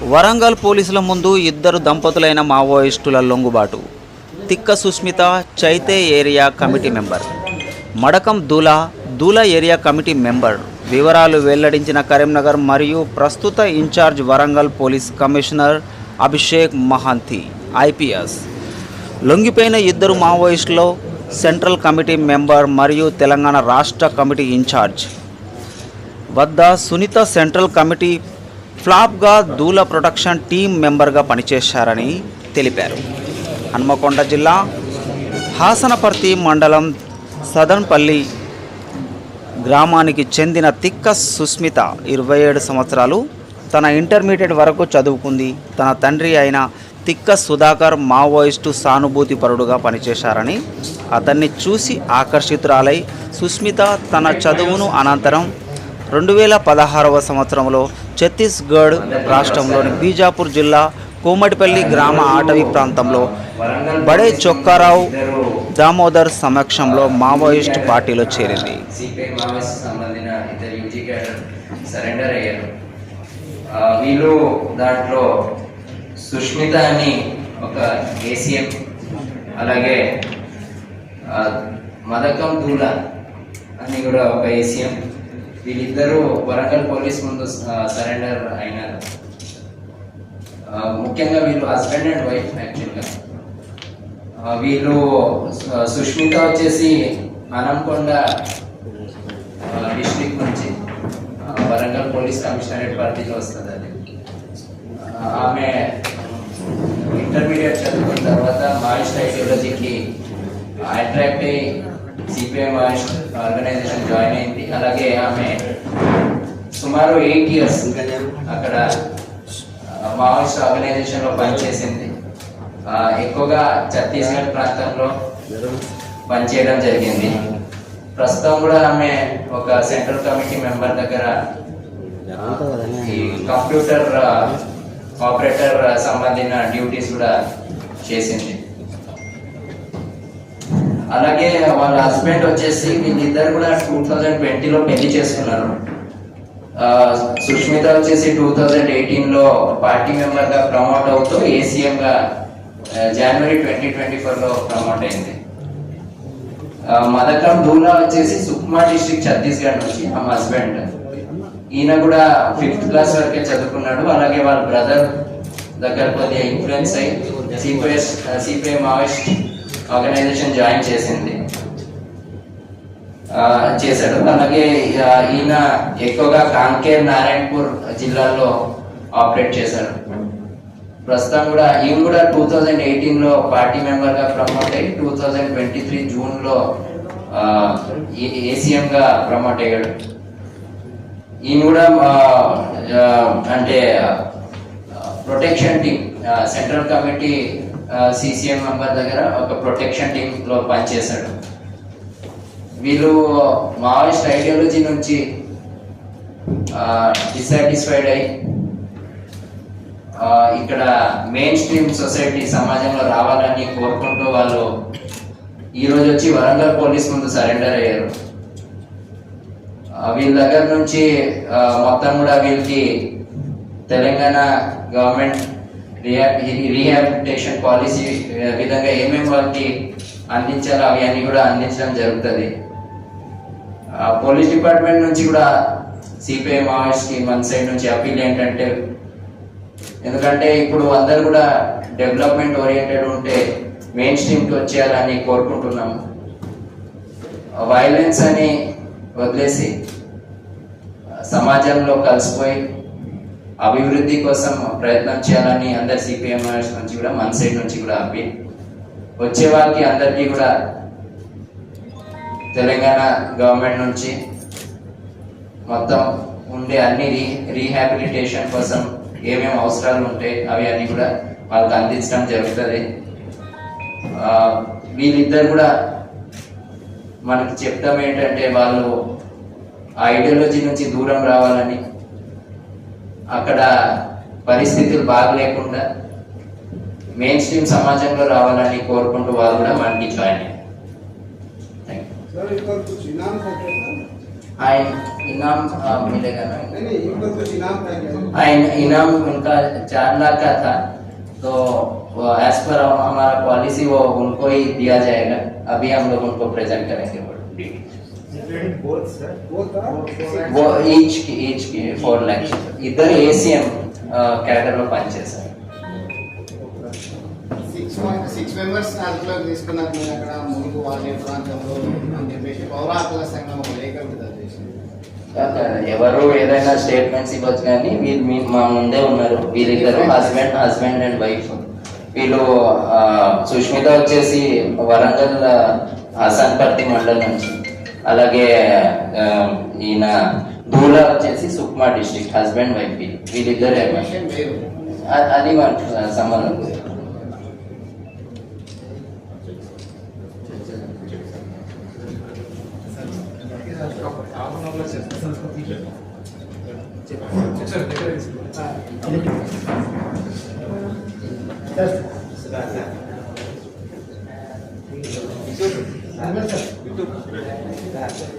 వరంగల్ పోలీసుల ముందు ఇద్దరు దంపతులైన మావోయిస్టుల లొంగుబాటు. Tikka Susmitha Chaithe area committee member, Madakam Doola area committee member వివరాలు వెల్లడించిన కరీంనగర్ మరియు ప్రస్తుత incharge Warangal police commissioner Abhishek Mohanty IPS. లొంగిపోయిన ఇద్దరు మావోయిస్టులు సెంట్రల్ కమిటీ మెంబర్ మరియు తెలంగాణ రాష్ట్ర కమిటీ ఇన్ఛార్జ్ వద్ద సునీత సెంట్రల్ కమిటీ ఫ్లాప్గా దూల ప్రొటెక్షన్ టీం మెంబర్గా పనిచేశారని తెలిపారు. హన్మకొండ జిల్లా హాసనపర్తి మండలం సదన్పల్లి గ్రామానికి చెందిన తిక్క సుస్మిత 27 సంవత్సరాలు. తన ఇంటర్మీడియట్ వరకు చదువుకుంది. తన తండ్రి అయిన తిక్క సుధాకర్ మావోయిస్టు సానుభూతిపరుడుగా పనిచేశారని, అతన్ని చూసి ఆకర్షితురాలై సుస్మిత తన చదువును అనంతరం 2016వ సంవత్సరంలో ఛత్తీస్గఢ్ రాష్ట్రంలోని బీజాపూర్ జిల్లా కోమటిపల్లి గ్రామ అటవీ ప్రాంతంలో బడే చొక్కారావు దామోదర్ సమక్షంలో మావోయిస్ట్ పార్టీలో చేరింది. వీళ్ళు దాంట్లో సుష్మిత అని ఒక ఏసీఎం, అలాగే మదకం దూల అని కూడా ఒక ఏసీఎం. వీళ్ళిద్దరూ వరంగల్ పోలీస్ ముందు సరెండర్ అయినారు. ముఖ్యంగా వీళ్ళు హస్బెండ్ అండ్ వైఫ్. యాక్చువల్గా వీళ్ళు సుష్మిత వచ్చేసి హనంకొండ డిస్ట్రిక్ట్ నుంచి వరంగల్ పోలీస్ కమిషనరేట్ పరిధిలో వస్తుంది. అది ఆమె ఇంటర్మీడియట్ చదువుకున్న తర్వాత మాయిస్ట్ ఐడియాలజీకి అట్రాక్ట్ అయ్యి సిపిఐ మాయిస్ట్ ఆర్గనైజేషన్ జాయిన్ అయింది. అలాగే ఆమె సుమారు 8 years అక్కడ మావోయిస్ట్ ఆర్గనైజేషన్లో పనిచేసింది. ఎక్కువగా ఛత్తీస్గఢ్ ప్రాంతంలో పనిచేయడం జరిగింది. ప్రస్తుతం కూడా ఆమె ఒక సెంట్రల్ కమిటీ మెంబర్ దగ్గర ఈ కంప్యూటర్ ఆపరేటర్ సంబంధించిన డ్యూటీస్ కూడా చేసింది. అలాగే వాళ్ళ హస్బెండ్ వచ్చేసి వీళ్ళిద్దరు కూడా 2020లో పెళ్లి చేసుకున్నారు. సుష్మిత వచ్చేసి 2018లో పార్టీ మెంబర్ గా ప్రమోట్ అవుతూ ఏసీఎం గా జనవరి 2024లో ప్రమోట్ అయింది. మదకం దూలా వచ్చేసి సుక్మా డిస్ట్రిక్ట్ ఛత్తీస్గఢ్ నుంచి ఆమె హస్బెండ్. ఈయన కూడా 5th క్లాస్ వరకే చదువుకున్నాడు. అలాగే వాళ్ళ బ్రదర్ దగ్గర కొద్దిగా ఇన్ఫ్లుయెన్స్ అయ్యి సిపిఐ మావోయిస్ట్ ఆర్గనైజేషన్ జాయిన్ చేశాడు. అలాగే ఈయన ఎక్కువగా కాంకేర్, నారాయణపూర్ జిల్లాల్లో ఆపరేట్ చేశాడు. ప్రస్తుతం కూడా ఈయన కూడా 2018లో పార్టీ మెంబర్ గా ప్రమోట్ అయ్యి 2023 జూన్లో ఏసీఎం గా ప్రమోట్ అయ్యాడు. ఈయన కూడా అంటే protection team central committee CCM member దగ్గర ఒక ప్రొటెక్షన్ టీమ్ లో పనిచేశాడు. వీళ్ళు మావోయిస్ట్ ఐడియాలజీ నుంచి డిసాటిస్ఫైడ్ అయి ఇక్కడ మెయిన్ స్ట్రీమ్ సొసైటీ సమాజంలో రావాలని కోరుకుంటూ వాళ్ళు ఈరోజు వచ్చి వరంగల్ పోలీస్ ముందు సరెండర్ అయ్యారు. వీళ్ళ దగ్గర నుంచి మొత్తం కూడా వీళ్ళకి తెలంగాణ గవర్నమెంట్ రీహాబిలిటేషన్ పాలసీ విధంగా ఏమేమి వాళ్ళకి అందించాలో అవి అన్ని కూడా అందించడం జరుగుతుంది. పోలీస్ డిపార్ట్మెంట్ నుంచి కూడా సిపిఐ మావోయిస్ట్ కి మన సైడ్ నుంచి అప్పీల్ ఏంటంటే, ఎందుకంటే ఇప్పుడు అందరు కూడా డెవలప్మెంట్ ఓరియంటెడ్ ఉంటే మెయిన్ స్ట్రీమ్కి వచ్చేయాలని కోరుకుంటున్నాము. వైలెన్స్ అని వదిలేసి సమాజంలో కలిసిపోయి అభివృద్ధి కోసం ప్రయత్నం చేయాలని అందరు సిపిఎం నుంచి కూడా మన సైడ్ నుంచి కూడా అప్పీల్. వచ్చే వాళ్ళకి అందరికీ కూడా తెలంగాణ గవర్నమెంట్ నుంచి మొత్తం ఉండే అన్ని రీహాబిలిటేషన్ కోసం ఏమేమి అవసరాలు ఉంటాయి అవి అన్ని కూడా వాళ్ళకి అందించడం జరుగుతుంది. వీళ్ళిద్దరు కూడా మనకి చెప్తాం ఏంటంటే వాళ్ళు ఐడియాలజీ నుంచి దూరం రావాలని, అక్కడ పరిస్థితులు బాగలేకుండా మెయిన్ స్ట్రీమ్ సమాజంలో రావాలని కోరుకుంటూ వాళ్ళు కూడా మనకి జాయిన్ అయ్యారు. ఆయన इनाम मिलेगा ना इनाम उनका 4 लाख का था तो एज पर हमारा पॉलिसी वो उनको ही दिया जाएगा अभी हम लोग उनको प्रेजेंट करेंगे वो ईच की 4 लाख इधर ACM कैडर లో పనిచేశారు 6 మెంబర్స్ అదుపులో తీసుకున్నారు మీరు అక్కడ ములుగు వాల్య ప్రాంతంలో అని చెప్పేసి పౌర హక్కుల సంఘం ఒక లేఖ విడుదల చేసింది. ఎవరు ఏదైనా స్టేట్మెంట్స్ ఇవ్వచ్చు కానీ వీళ్ళు మా ముందే ఉన్నారు వీళ్ళిద్దరు హస్బెండ్ అండ్ వైఫ్ వీళ్ళు సుష్మిత వచ్చేసి వరంగల్ హసన్పర్తి మండలం నుంచి అలాగే ఈయన దూలా వచ్చేసి సుక్మా డిస్ట్రిక్ట్ హస్బెండ్ వైఫ్ వీళ్ళిద్దరే అది మనకు సంబంధం సార్